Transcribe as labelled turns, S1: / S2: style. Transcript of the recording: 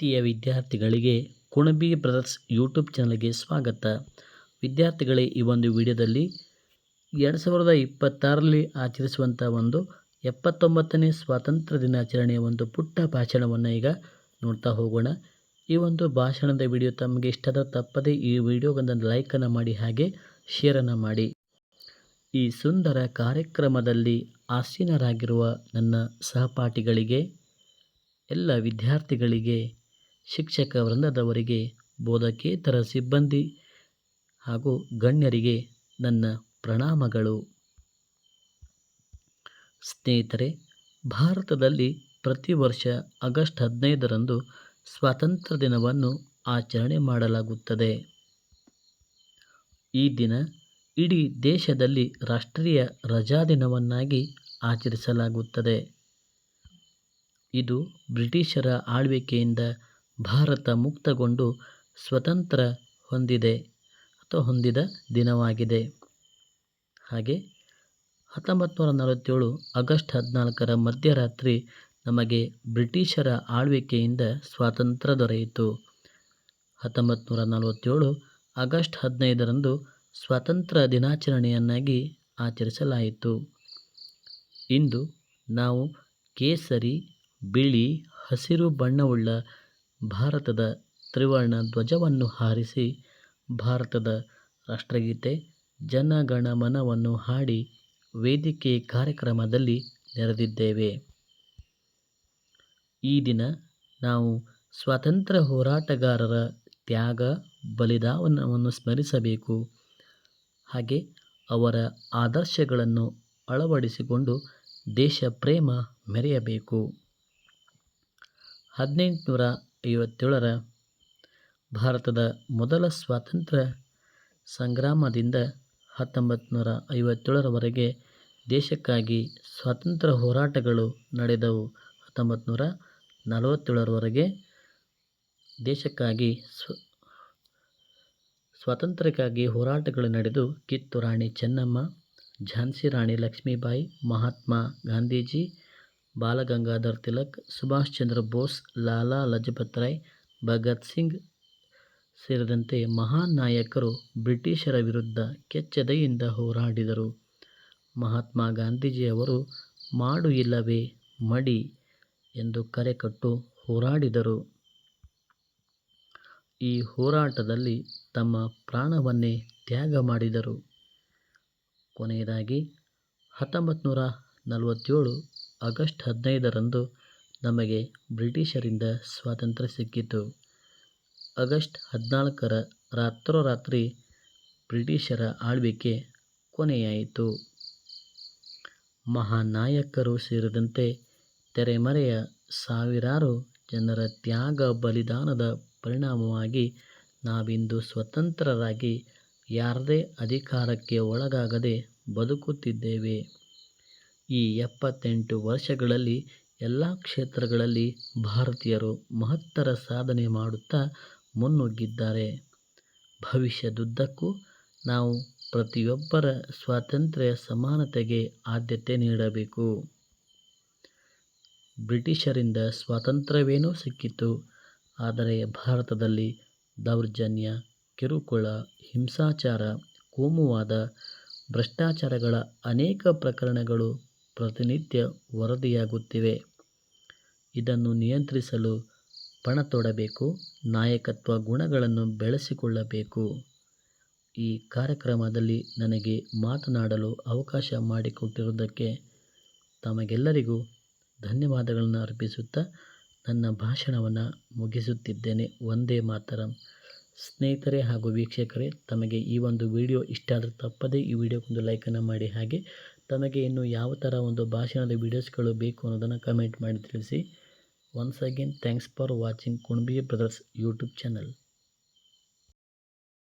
S1: ಪ್ರೀತಿಯ ವಿದ್ಯಾರ್ಥಿಗಳಿಗೆ Kunbi brothers YouTube ಚಾನಲ್ಗೆ ಸ್ವಾಗತ. ವಿದ್ಯಾರ್ಥಿಗಳೇ, ಈ ಒಂದು ವಿಡಿಯೋದಲ್ಲಿ 2026ರಲ್ಲಿ ಆಚರಿಸುವಂಥ ಒಂದು 79ನೇ ಸ್ವಾತಂತ್ರ್ಯ ದಿನಾಚರಣೆಯ ಒಂದು ಪುಟ್ಟ ಭಾಷಣವನ್ನು ಈಗ ನೋಡ್ತಾ ಹೋಗೋಣ. ಈ ಒಂದು ಭಾಷಣದ ವಿಡಿಯೋ ತಮಗೆ ಇಷ್ಟದ ತಪ್ಪದೇ ಈ ವಿಡಿಯೋಗೊಂದು ಲೈಕನ್ನು ಮಾಡಿ, ಹಾಗೆ ಶೇರನ್ನು ಮಾಡಿ. ಈ ಸುಂದರ ಕಾರ್ಯಕ್ರಮದಲ್ಲಿ ಆಸೀನರಾಗಿರುವ ನನ್ನ ಸಹಪಾಠಿಗಳಿಗೆ, ಎಲ್ಲ ವಿದ್ಯಾರ್ಥಿಗಳಿಗೆ, ಶಿಕ್ಷಕ ವೃಂದದವರಿಗೆ, ಬೋಧಕೇತರ ಸಿಬ್ಬಂದಿ ಹಾಗೂ ಗಣ್ಯರಿಗೆ ನನ್ನ ಪ್ರಣಾಮಗಳು. ಸ್ನೇಹಿತರೆ, ಭಾರತದಲ್ಲಿ ಪ್ರತಿ ವರ್ಷ ಆಗಸ್ಟ್ 15ರಂದು ಸ್ವಾತಂತ್ರ್ಯ ದಿನವನ್ನು ಆಚರಣೆ ಮಾಡಲಾಗುತ್ತದೆ. ಈ ದಿನ ಇಡೀ ದೇಶದಲ್ಲಿ ರಾಷ್ಟ್ರೀಯ ರಜಾದಿನವನ್ನಾಗಿ ಆಚರಿಸಲಾಗುತ್ತದೆ. ಇದು ಬ್ರಿಟಿಷರ ಆಳ್ವಿಕೆಯಿಂದ ಭಾರತ ಮುಕ್ತಗೊಂಡು ಸ್ವತಂತ್ರ ಹೊಂದಿದ ದಿನವಾಗಿದೆ. ಹಾಗೆ 1947 ಆಗಸ್ಟ್ 14ರ ಮಧ್ಯರಾತ್ರಿ ನಮಗೆ ಬ್ರಿಟಿಷರ ಆಳ್ವಿಕೆಯಿಂದ ಸ್ವಾತಂತ್ರ್ಯ ದೊರೆಯಿತು. 1947 ಆಗಸ್ಟ್ 15ರಂದು ಸ್ವಾತಂತ್ರ್ಯ ದಿನಾಚರಣೆಯನ್ನಾಗಿ ಆಚರಿಸಲಾಯಿತು. ಇಂದು ನಾವು ಕೇಸರಿ, ಬಿಳಿ, ಹಸಿರು ಬಣ್ಣವುಳ್ಳ ಭಾರತದ ತ್ರಿವರ್ಣ ಧ್ವಜವನ್ನು ಹಾರಿಸಿ, ಭಾರತದ ರಾಷ್ಟ್ರಗೀತೆ ಜನ ಗಣ ಮನವನ್ನು ಹಾಡಿ ವೇದಿಕೆ ಕಾರ್ಯಕ್ರಮದಲ್ಲಿ ನೆರೆದಿದ್ದೇವೆ. ಈ ದಿನ ನಾವು ಸ್ವಾತಂತ್ರ್ಯ ಹೋರಾಟಗಾರರ ತ್ಯಾಗ ಬಲಿದಾನವನ್ನು ಸ್ಮರಿಸಬೇಕು. ಹಾಗೆ ಅವರ ಆದರ್ಶಗಳನ್ನು ಅಳವಡಿಸಿಕೊಂಡು ದೇಶ ಪ್ರೇಮ ಮೆರೆಯಬೇಕು. 1857ರ ಭಾರತದ ಮೊದಲ ಸ್ವಾತಂತ್ರ್ಯ ಸಂಗ್ರಾಮದಿಂದ 1957ರವರೆಗೆ ದೇಶಕ್ಕಾಗಿ ಸ್ವಾತಂತ್ರ್ಯ ಹೋರಾಟಗಳು ನಡೆದವು. 1947ರವರೆಗೆ ದೇಶಕ್ಕಾಗಿ ಸ್ವಾತಂತ್ರ್ಯಕ್ಕಾಗಿ ಹೋರಾಟಗಳು ನಡೆದು ಕಿತ್ತೂರು ರಾಣಿ ಚೆನ್ನಮ್ಮ, ಝಾನ್ಸಿ ರಾಣಿ ಲಕ್ಷ್ಮೀಬಾಯಿ, ಮಹಾತ್ಮ ಗಾಂಧೀಜಿ, ಬಾಲಗಂಗಾಧರ ತಿಲಕ್, ಸುಭಾಷ್ ಚಂದ್ರ ಬೋಸ್, ಲಾಲಾ ಲಜಪತ್ ರಾಯ್, ಭಗತ್ ಸಿಂಗ್ ಸೇರಿದಂತೆ ಮಹಾನ್ ನಾಯಕರು ಬ್ರಿಟಿಷರ ವಿರುದ್ಧ ಕೆಚ್ಚೆದೆಯಿಂದ ಹೋರಾಡಿದರು. ಮಹಾತ್ಮ ಗಾಂಧೀಜಿಯವರು ಮಾಡು ಇಲ್ಲವೇ ಮಡಿ ಎಂದು ಕರೆಕೊಟ್ಟು ಹೋರಾಡಿದರು. ಈ ಹೋರಾಟದಲ್ಲಿ ತಮ್ಮ ಪ್ರಾಣವನ್ನೇ ತ್ಯಾಗ ಮಾಡಿದರು. ಕೊನೆಯದಾಗಿ 1947 ಆಗಸ್ಟ್ 15ರಂದು ನಮಗೆ ಬ್ರಿಟಿಷರಿಂದ ಸ್ವಾತಂತ್ರ್ಯ ಸಿಕ್ಕಿತು. ಆಗಸ್ಟ್ 14ರ ರಾತ್ರೋರಾತ್ರಿ ಬ್ರಿಟಿಷರ ಆಳ್ವಿಕೆ ಕೊನೆಯಾಯಿತು. ಮಹಾನ್ ನಾಯಕರು ಸೇರಿದಂತೆ ತೆರೆಮರೆಯ ಸಾವಿರಾರು ಜನರ ತ್ಯಾಗ ಬಲಿದಾನದ ಪರಿಣಾಮವಾಗಿ ನಾವಿಂದು ಸ್ವತಂತ್ರರಾಗಿ ಯಾರದೇ ಅಧಿಕಾರಕ್ಕೆ ಒಳಗಾಗದೆ ಬದುಕುತ್ತಿದ್ದೇವೆ. ಈ 78 ವರ್ಷಗಳಲ್ಲಿ ಎಲ್ಲ ಕ್ಷೇತ್ರಗಳಲ್ಲಿ ಭಾರತೀಯರು ಮಹತ್ತರ ಸಾಧನೆ ಮಾಡುತ್ತಾ ಮುನ್ನುಗ್ಗಿದ್ದಾರೆ. ಭವಿಷ್ಯದುದ್ದಕ್ಕೂ ನಾವು ಪ್ರತಿಯೊಬ್ಬರ ಸ್ವಾತಂತ್ರ್ಯ ಸಮಾನತೆಗೆ ಆದ್ಯತೆ ನೀಡಬೇಕು. ಬ್ರಿಟಿಷರಿಂದ ಸ್ವಾತಂತ್ರ್ಯವೇನೋ ಸಿಕ್ಕಿತು, ಆದರೆ ಭಾರತದಲ್ಲಿ ದೌರ್ಜನ್ಯ, ಕಿರುಕುಳ, ಹಿಂಸಾಚಾರ, ಕೋಮುವಾದ, ಭ್ರಷ್ಟಾಚಾರಗಳ ಅನೇಕ ಪ್ರಕರಣಗಳು ಪ್ರತಿನಿತ್ಯ ವರದಿಯಾಗುತ್ತಿವೆ. ಇದನ್ನು ನಿಯಂತ್ರಿಸಲು ಪಣತೊಡಬೇಕು. ನಾಯಕತ್ವ ಗುಣಗಳನ್ನು ಬೆಳೆಸಿಕೊಳ್ಳಬೇಕು. ಈ ಕಾರ್ಯಕ್ರಮದಲ್ಲಿ ನನಗೆ ಮಾತನಾಡಲು ಅವಕಾಶ ಮಾಡಿಕೊಟ್ಟಿರುವುದಕ್ಕೆ ತಮಗೆಲ್ಲರಿಗೂ ಧನ್ಯವಾದಗಳನ್ನು ಅರ್ಪಿಸುತ್ತಾ ನನ್ನ ಭಾಷಣವನ್ನು ಮುಗಿಸುತ್ತಿದ್ದೇನೆ. ವಂದೇ ಮಾತರಂ. ಸ್ನೇಹಿತರೆ ಹಾಗೂ ವೀಕ್ಷಕರೇ, ತಮಗೆ ಈ ಒಂದು ವಿಡಿಯೋ ಇಷ್ಟ ಆದರೆ ತಪ್ಪದೇ ಈ ವಿಡಿಯೋಗೊಂದು ಲೈಕನ್ನು ಮಾಡಿ, ಹಾಗೆ ತಮಗೆ ಇನ್ನು ಯಾವ ಥರ ಒಂದು ಭಾಷಣದ ವೀಡಿಯೋಸ್ಗಳು ಬೇಕು ಅನ್ನೋದನ್ನು ಕಮೆಂಟ್ ಮಾಡಿ ತಿಳಿಸಿ. Once again thanks for watching Kunabi brothers YouTube channel.